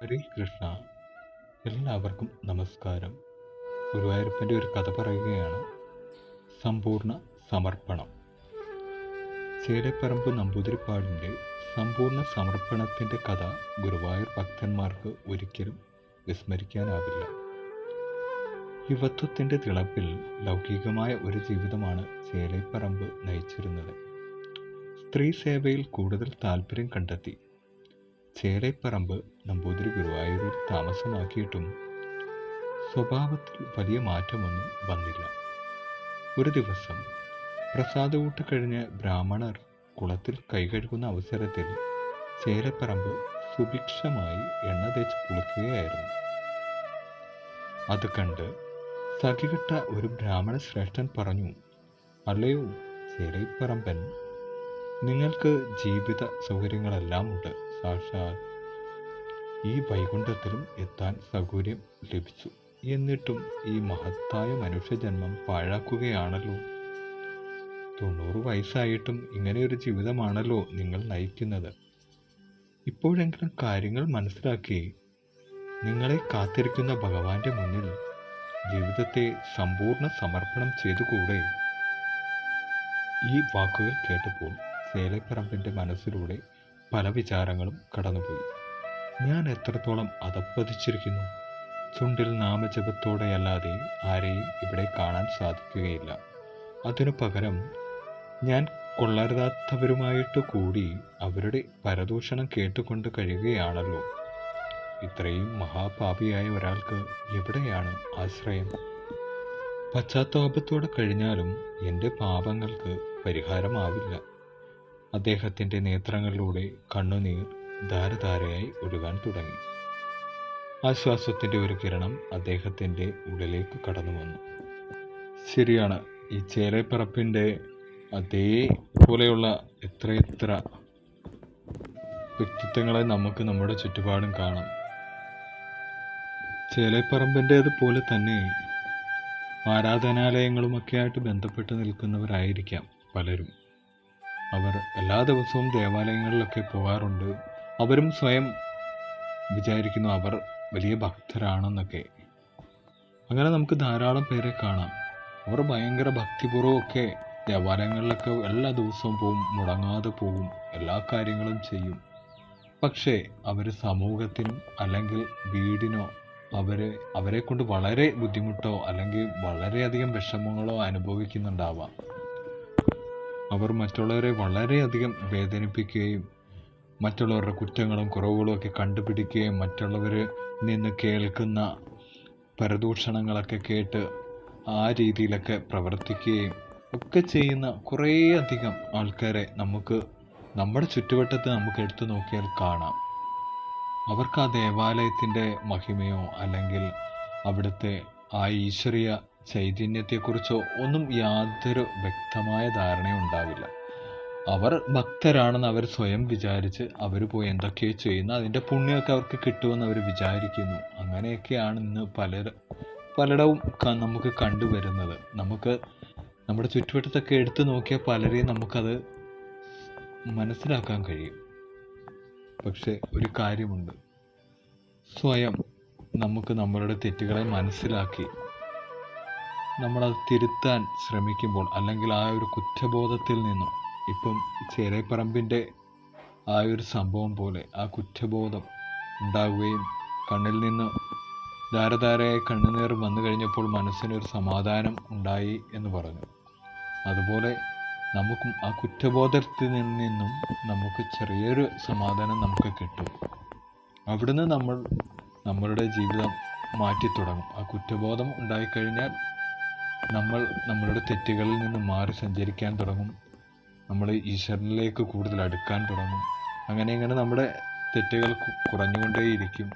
ഹരേ കൃഷ്ണ. എല്ലാവർക്കും നമസ്കാരം. ഗുരുവായൂരപ്പൻ്റെ ഒരു കഥ പറയുകയാണ്. സമ്പൂർണ്ണ സമർപ്പണം. ചേലപ്പറമ്പ് നമ്പൂതിരിപ്പാടിൻ്റെ സമ്പൂർണ്ണ സമർപ്പണത്തിൻ്റെ കഥ ഗുരുവായൂർ ഭക്തന്മാർക്ക് ഒരിക്കലും വിസ്മരിക്കാനാവില്ല. യുവത്വത്തിൻ്റെ തിളപ്പിൽ ലൗകികമായ ഒരു ജീവിതമാണ് ചേലപ്പറമ്പ് നയിച്ചിരുന്നത്. സ്ത്രീ സേവയിൽ കൂടുതൽ താല്പര്യം കണ്ടെത്തി ചേലപ്പറമ്പ് നമ്പൂതിരി ഗുരുവായൂരിൽ താമസമാക്കിയിട്ടും സ്വഭാവത്തിൽ വലിയ മാറ്റമൊന്നും വന്നില്ല. ഒരു ദിവസം പ്രസാദകൂട്ട് കഴിഞ്ഞ് ബ്രാഹ്മണർ കുളത്തിൽ കൈകഴുകുന്ന അവസരത്തിൽ ചേലപ്പറമ്പ് സുഭിക്ഷമായി എണ്ണ തേച്ച് കുളിക്കുകയായിരുന്നു. അത് കണ്ട് സഖികെട്ട ഒരു ബ്രാഹ്മണ ശ്രേഷ്ഠൻ പറഞ്ഞു, "അല്ലയോ ചേലപ്പറമ്പൻ, നിങ്ങൾക്ക് ജീവിത സൗകര്യങ്ങളെല്ലാം ഉണ്ട്. സാക്ഷാൽ ഈ വൈകുണ്ഠത്തിലും എത്താൻ സൗകര്യം ലഭിച്ചു. എന്നിട്ടും ഈ മഹത്തായ മനുഷ്യജന്മം പാഴാക്കുകയാണല്ലോ. 90 വയസ്സായിട്ടും ഇങ്ങനെയൊരു ജീവിതമാണല്ലോ നിങ്ങൾ നയിക്കുന്നത്. ഇപ്പോഴെങ്കിലും കാര്യങ്ങൾ മനസ്സിലാക്കി നിങ്ങളെ കാത്തിരിക്കുന്ന ഭഗവാന്റെ മുന്നിൽ ജീവിതത്തെ സമ്പൂർണ്ണ സമർപ്പണം ചെയ്തുകൂടെ?" ഈ വാക്കുകൾ കേട്ടപ്പോൾ ചേലപ്പറമ്പിൻ്റെ മനസ്സിലൂടെ പല വിചാരങ്ങളും കടന്നുപോയി. ഞാൻ എത്രത്തോളം അധപ്പതിച്ചിരിക്കുന്നു. ചുണ്ടിൽ നാമജപത്തോടെയല്ലാതെ ആരെയും ഇവിടെ കാണാൻ സാധിക്കുകയില്ല. അതിനു പകരം ഞാൻ കൊള്ളരുതാത്തവരുമായിട്ട് കൂടി അവരുടെ പരദൂഷണം കേട്ടുകൊണ്ട് കഴിയുകയാണല്ലോ. ഇത്രയും മഹാപാപിയായ ഒരാൾക്ക് എവിടെയാണ് ആശ്രയം? പശ്ചാത്താപത്തോടെ കഴിഞ്ഞാലും എൻ്റെ പാപങ്ങൾക്ക് പരിഹാരമാവില്ല. അദ്ദേഹത്തിൻ്റെ നേത്രങ്ങളിലൂടെ കണ്ണുനീർ ധാരധാരയായി ഒഴുകാൻ തുടങ്ങി. ആശ്വാസത്തിൻ്റെ ഒരു കിരണം അദ്ദേഹത്തിൻ്റെ ഉള്ളിലേക്ക് കടന്നു വന്നു. ശരിയാണ്, ഈ ചേലപ്പറമ്പിൻ്റെ അതേപോലെയുള്ള എത്രയെത്ര വ്യക്തിത്വങ്ങളെ നമുക്ക് നമ്മുടെ ചുറ്റുപാടും കാണാം. ചേലപ്പറമ്പിൻ്റേതുപോലെ തന്നെ ആരാധനാലയങ്ങളുമൊക്കെ ആയിട്ട് ബന്ധപ്പെട്ട് നിൽക്കുന്നവരായിരിക്കാം പലരും. അവർ എല്ലാ ദിവസവും ദേവാലയങ്ങളിലൊക്കെ പോകാറുണ്ട്. അവരും സ്വയം വിചാരിക്കുന്നു അവർ വലിയ ഭക്തരാണെന്നൊക്കെ. അങ്ങനെ നമുക്ക് ധാരാളം പേരെ കാണാം. അവർ ഭയങ്കര ഭക്തിപൂർവ്വമൊക്കെ ദേവാലയങ്ങളിലൊക്കെ എല്ലാ ദിവസവും പോവും, മുടങ്ങാതെ പോവും, എല്ലാ കാര്യങ്ങളും ചെയ്യും. പക്ഷേ അവർ സമൂഹത്തിനും അല്ലെങ്കിൽ വീടിനോ അവരെ കൊണ്ട് വളരെ ബുദ്ധിമുട്ടോ അല്ലെങ്കിൽ വളരെയധികം വിഷമങ്ങളോ അനുഭവിക്കുന്നുണ്ടാവാം. അവർ മറ്റുള്ളവരെ വളരെയധികം വേദനിപ്പിക്കുകയും മറ്റുള്ളവരുടെ കുറ്റങ്ങളും കുറവുകളും ഒക്കെ കണ്ടുപിടിക്കുകയും മറ്റുള്ളവരിൽ നിന്ന് കേൾക്കുന്ന പരദൂഷണങ്ങളൊക്കെ കേട്ട് ആ രീതിയിലൊക്കെ പ്രവർത്തിക്കുകയും ഒക്കെ ചെയ്യുന്ന കുറേയധികം ആൾക്കാരെ നമുക്ക് നമ്മുടെ ചുറ്റുവട്ടത്ത് നമുക്ക് എടുത്തു നോക്കിയാൽ കാണാം. അവർക്ക് ആ ദേവാലയത്തിൻ്റെ മഹിമയോ അല്ലെങ്കിൽ അവിടുത്തെ ആ ഈശ്വരീയ ചൈതന്യത്തെക്കുറിച്ചോ ഒന്നും യാതൊരു വ്യക്തമായ ധാരണയും ഉണ്ടാവില്ല. അവർ ഭക്തരാണെന്ന് അവർ സ്വയം വിചാരിച്ച് അവർ പോയി എന്തൊക്കെയോ ചെയ്യുന്നു, അതിൻ്റെ പുണ്യമൊക്കെ അവർക്ക് കിട്ടുമെന്ന് അവർ വിചാരിക്കുന്നു. അങ്ങനെയൊക്കെയാണ് ഇന്ന് പലയിടവും നമുക്ക് കണ്ടുവരുന്നത്. നമുക്ക് നമ്മുടെ ചുറ്റുവട്ടത്തൊക്കെ എടുത്തു നോക്കിയാൽ പലരെയും നമുക്കത് മനസ്സിലാക്കാൻ കഴിയും. പക്ഷെ ഒരു കാര്യമുണ്ട്, സ്വയം നമുക്ക് നമ്മളുടെ തെറ്റുകളെ മനസ്സിലാക്കി നമ്മളത് തിരുത്താൻ ശ്രമിക്കുമ്പോൾ അല്ലെങ്കിൽ ആ ഒരു കുറ്റബോധത്തിൽ നിന്നും, ഇപ്പം ചേലപ്പറമ്പിൻ്റെ ആ ഒരു സംഭവം പോലെ ആ കുറ്റബോധം ഉണ്ടാവുകയും കണ്ണിൽ നിന്ന് ധാരധാരയായി കണ്ണുനീർ വന്നു കഴിഞ്ഞപ്പോൾ മനസ്സിനൊരു സമാധാനം ഉണ്ടായി എന്ന് പറഞ്ഞു. അതുപോലെ നമുക്കും ആ കുറ്റബോധത്തിൽ നിന്നും നമുക്ക് ചെറിയൊരു സമാധാനം നമുക്ക് കിട്ടും. അവിടുന്ന് നമ്മളുടെ ജീവിതം മാറ്റി തുടങ്ങും. ആ കുറ്റബോധം ഉണ്ടായിക്കഴിഞ്ഞാൽ നമ്മൾ നമ്മളുടെ തെറ്റുകളിൽ നിന്ന് മാറി സഞ്ചരിക്കാൻ തുടങ്ങും. നമ്മൾ ഈശ്വരനിലേക്ക് കൂടുതൽ അടുക്കാൻ തുടങ്ങും. അങ്ങനെ നമ്മുടെ തെറ്റുകൾ കുറഞ്ഞുകൊണ്ടേയിരിക്കും.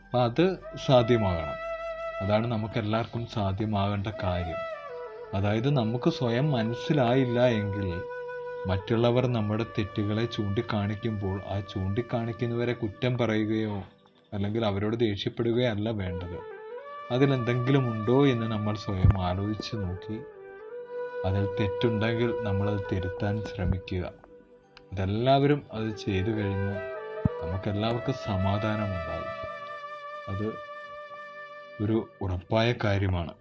അപ്പം അത് സാധ്യമാകണം. അതാണ് നമുക്കെല്ലാവർക്കും സാധ്യമാകേണ്ട കാര്യം. അതായത് നമുക്ക് സ്വയം മനസ്സിലായില്ല എങ്കിൽ മറ്റുള്ളവർ നമ്മുടെ തെറ്റുകളെ ചൂണ്ടിക്കാണിക്കുമ്പോൾ ആ ചൂണ്ടിക്കാണിക്കുന്നവരെ കുറ്റം പറയുകയോ അല്ലെങ്കിൽ അവരോട് ദേഷ്യപ്പെടുകയോ അല്ല വേണ്ടത്. അതിലെന്തെങ്കിലും ഉണ്ടോ എന്ന് നമ്മൾ സ്വയം ആലോചിച്ച് നോക്കി അതിൽ തെറ്റുണ്ടെങ്കിൽ നമ്മളത് തിരുത്താൻ ശ്രമിക്കുക. അതെല്ലാവരും അത് ചെയ്തു കഴിഞ്ഞാൽ നമുക്കെല്ലാവർക്കും സമാധാനമുണ്ടാകും. അത് ഒരു ഉറപ്പായ കാര്യമാണ്.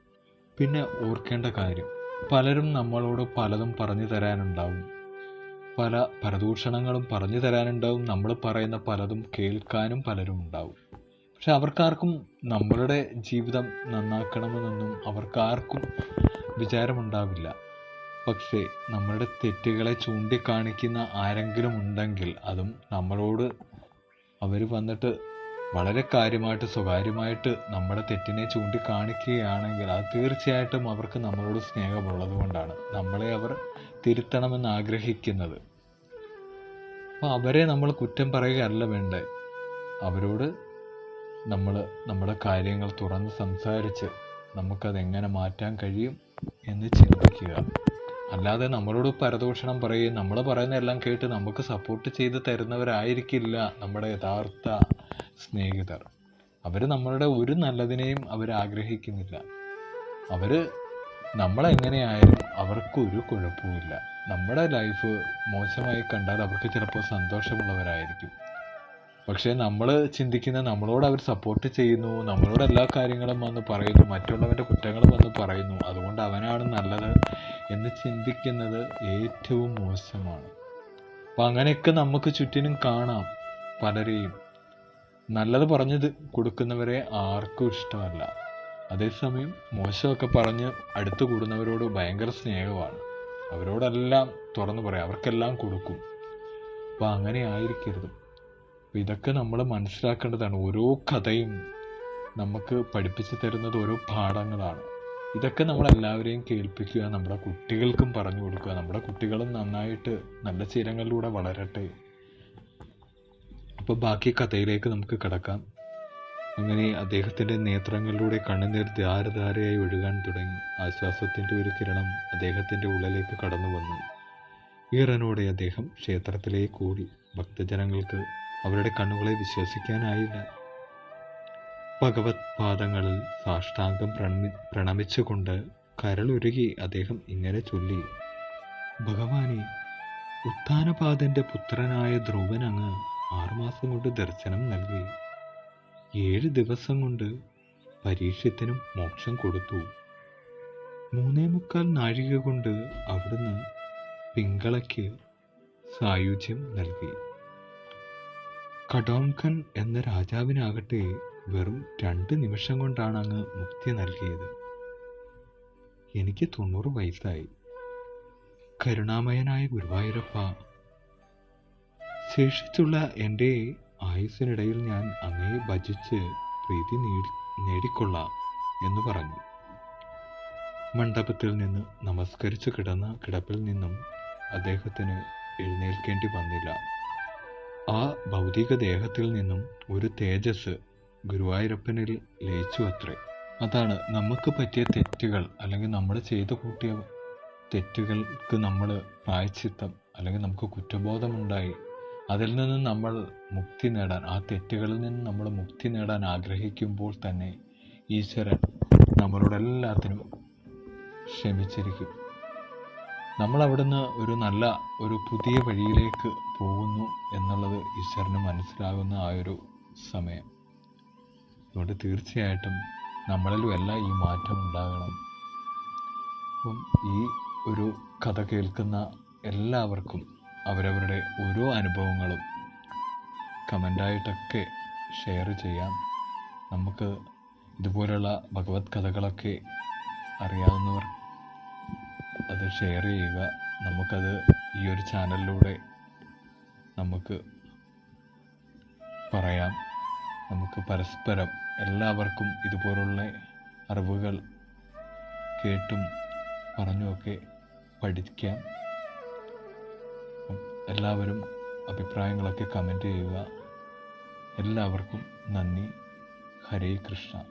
പിന്നെ ഓർക്കേണ്ട കാര്യം, പലരും നമ്മളോട് പലതും പറഞ്ഞു തരാനുണ്ടാവും, പല പരദൂഷണങ്ങളും പറഞ്ഞു തരാനുണ്ടാവും, നമ്മൾ പറയുന്ന പലതും കേൾക്കാനും പലരും ഉണ്ടാവും. പക്ഷെ അവർക്കാർക്കും നമ്മളുടെ ജീവിതം നന്നാക്കണമെന്നൊന്നും അവർക്കാർക്കും വിചാരമുണ്ടാവില്ല. പക്ഷേ നമ്മളുടെ തെറ്റുകളെ ചൂണ്ടിക്കാണിക്കുന്ന ആരെങ്കിലും ഉണ്ടെങ്കിൽ, അതും നമ്മളോട് അവർ വന്നിട്ട് വളരെ കാര്യമായിട്ട് സ്വകാര്യമായിട്ട് നമ്മുടെ തെറ്റിനെ ചൂണ്ടിക്കാണിക്കുകയാണെങ്കിൽ, അത് തീർച്ചയായിട്ടും അവർക്ക് നമ്മളോട് സ്നേഹമുള്ളത് കൊണ്ടാണ് നമ്മളെ അവർ തിരുത്തണമെന്ന് ആഗ്രഹിക്കുന്നത്. അപ്പോൾ അവരെ നമ്മൾ കുറ്റം പറയുകയല്ല വേണ്ടേ, അവരോട് നമ്മൾ നമ്മുടെ കാര്യങ്ങൾ തുറന്ന് സംസാരിച്ച് നമുക്കതെങ്ങനെ മാറ്റാൻ കഴിയും എന്ന് ചിന്തിക്കുക. അല്ലാതെ നമ്മളോട് പരദൂഷണം പറയുകയും നമ്മൾ പറയുന്ന എല്ലാം കേട്ട് നമുക്ക് സപ്പോർട്ട് ചെയ്ത് തരുന്നവരായിരിക്കില്ല നമ്മുടെ യഥാർത്ഥ സ്നേഹിതർ. അവർ നമ്മളുടെ ഒരു നല്ലതിനെയും അവർ ആഗ്രഹിക്കുന്നില്ല. അവർ നമ്മളെങ്ങനെയായാലും അവർക്കൊരു കുഴപ്പമില്ല. നമ്മുടെ ലൈഫ് മോശമായി കണ്ടാൽ അവർക്ക് ചിലപ്പോൾ സന്തോഷമുള്ളവരായിരിക്കും. പക്ഷേ നമ്മൾ ചിന്തിക്കുന്ന, നമ്മളോട് അവർ സപ്പോർട്ട് ചെയ്യുന്നു, നമ്മളോട് എല്ലാ കാര്യങ്ങളും വന്ന് പറയുന്നു, മറ്റുള്ളവൻ്റെ കുറ്റങ്ങളും വന്ന് പറയുന്നു, അതുകൊണ്ട് അവനാണ് നല്ലത് എന്ന് ചിന്തിക്കുന്നത് ഏറ്റവും മോശമാണ്. അപ്പം അങ്ങനെയൊക്കെ നമുക്ക് ചുറ്റിനും കാണാം പലരെയും. നല്ലത് പറഞ്ഞു കൊടുക്കുന്നവരെ ആർക്കും ഇഷ്ടമല്ല. അതേസമയം മോശമൊക്കെ പറഞ്ഞ് അടുത്ത് കൂടുന്നവരോട് ഭയങ്കര സ്നേഹമാണ്. അവരോടെല്ലാം തുറന്നു പറയാം, അവർക്കെല്ലാം കൊടുക്കും. അപ്പോൾ അങ്ങനെ ആയിരിക്കരുത്. അപ്പോൾ ഇതൊക്കെ നമ്മൾ മനസ്സിലാക്കേണ്ടതാണ്. ഓരോ കഥയും നമുക്ക് പഠിപ്പിച്ചു തരുന്നത് ഓരോ പാഠങ്ങളാണ്. ഇതൊക്കെ നമ്മളെല്ലാവരെയും കേൾപ്പിക്കുക, നമ്മുടെ കുട്ടികൾക്കും പറഞ്ഞു കൊടുക്കുക. നമ്മുടെ കുട്ടികളും നന്നായിട്ട് നല്ല ശീലങ്ങളിലൂടെ വളരട്ടെ. അപ്പോൾ ബാക്കി കഥയിലേക്ക് നമുക്ക് കടക്കാം. അങ്ങനെ അദ്ദേഹത്തിൻ്റെ നേത്രങ്ങളിലൂടെ കണ്ണുനീർ ധാരധാരയായി ഒഴുകാൻ തുടങ്ങി. ആശ്വാസത്തിൻ്റെ ഒരു കിരണം അദ്ദേഹത്തിൻ്റെ ഉള്ളിലേക്ക് കടന്നു വന്നു. ഈറനോടെ അദ്ദേഹം ക്ഷേത്രത്തിലേക്ക് ഓടി. ഭക്തജനങ്ങൾക്ക് അവരുടെ കണ്ണുകളെ വിശ്വസിക്കാനായില്ല. ഭഗവത് പാദങ്ങളിൽ സാഷ്ടാംഗം പ്രണമിച്ചുകൊണ്ട് കരളുരുകി അദ്ദേഹം ഇങ്ങനെ ചൊല്ലി: ഭഗവാനെ, ഉത്ഥാനപാദന്റെ പുത്രനായ ധ്രുവൻ അങ്ങ് 6 മാസം കൊണ്ട് ദർശനം നൽകി. 7 ദിവസം കൊണ്ട് പരീക്ഷത്തിനും മോക്ഷം കൊടുത്തു. 3.25 നാഴിക കൊണ്ട് അവിടുന്ന് പിങ്കളയ്ക്ക് സായുജ്യം നൽകി. കടോംകൻ എന്ന രാജാവിനാകട്ടെ വെറും 2 നിമിഷം കൊണ്ടാണ് അങ്ങ് മുക്തി നൽകിയത്. എനിക്ക് 90 വയസ്സായി. കരുണാമയനായ ഗുരുവായൂരപ്പ, ശേഷിച്ചുള്ള എൻ്റെ ആയുസ്സിനിടയിൽ ഞാൻ അങ്ങയെ ഭജിച്ച് പ്രീതി നേടിക്കൊള്ളാം എന്ന് പറഞ്ഞു. മണ്ഡപത്തിൽ നിന്ന് നമസ്കരിച്ചു കിടന്ന കിടപ്പിൽ നിന്നും അദ്ദേഹത്തിന് എഴുന്നേൽക്കേണ്ടി വന്നില്ല. ആ ഭൗതിക ദേഹത്തിൽ നിന്നും ഒരു തേജസ് ഗുരുവായൂരപ്പനിൽ ലയിച്ചു അത്രേ. അതാണ് നമുക്ക് പറ്റിയ തെറ്റുകൾ, അല്ലെങ്കിൽ നമ്മൾ ചെയ്തു കൂട്ടിയ തെറ്റുകൾക്ക് നമ്മൾ പ്രായശ്ചിത്തം, അല്ലെങ്കിൽ നമുക്ക് കുറ്റബോധമുണ്ടായി അതിൽ നിന്ന് നമ്മൾ മുക്തി നേടാൻ, ആ തെറ്റുകളിൽ നിന്ന് നമ്മൾ മുക്തി നേടാൻ ആഗ്രഹിക്കുമ്പോൾ തന്നെ ഈശ്വരൻ നമ്മളോടെല്ലാത്തിനും ക്ഷമിച്ചിരിക്കും. നമ്മൾ അവിടുന്ന് ഒരു പുതിയ വഴിയിലേക്ക് പോകുന്നു എന്നുള്ളത് ഈശ്വരന് മനസ്സിലാകുന്ന ആ ഒരു സമയം. അതുകൊണ്ട് തീർച്ചയായിട്ടും നമ്മളിലും എല്ലാം ഈ മാറ്റം ഉണ്ടാകണം. അപ്പം ഈ ഒരു കഥ കേൾക്കുന്ന എല്ലാവർക്കും അവരവരുടെ ഓരോ അനുഭവങ്ങളും കമൻ്റായിട്ടൊക്കെ ഷെയർ ചെയ്യാം. നമുക്ക് ഇതുപോലുള്ള ഭഗവത് കഥകളൊക്കെ അറിയാവുന്നവർ അത് ഷെയർ ചെയ്യുക. നമുക്കത് ഈ ഒരു ചാനലിലൂടെ നമുക്ക് പറയാം. നമുക്ക് പരസ്പരം എല്ലാവർക്കും ഇതുപോലുള്ള അറിവുകൾ കേട്ടും പറഞ്ഞുമൊക്കെ പഠിക്കാം. എല്ലാവരും അഭിപ്രായങ്ങളൊക്കെ കമൻറ്റ് ചെയ്യുക. എല്ലാവർക്കും നന്ദി. ഹരേ കൃഷ്ണ.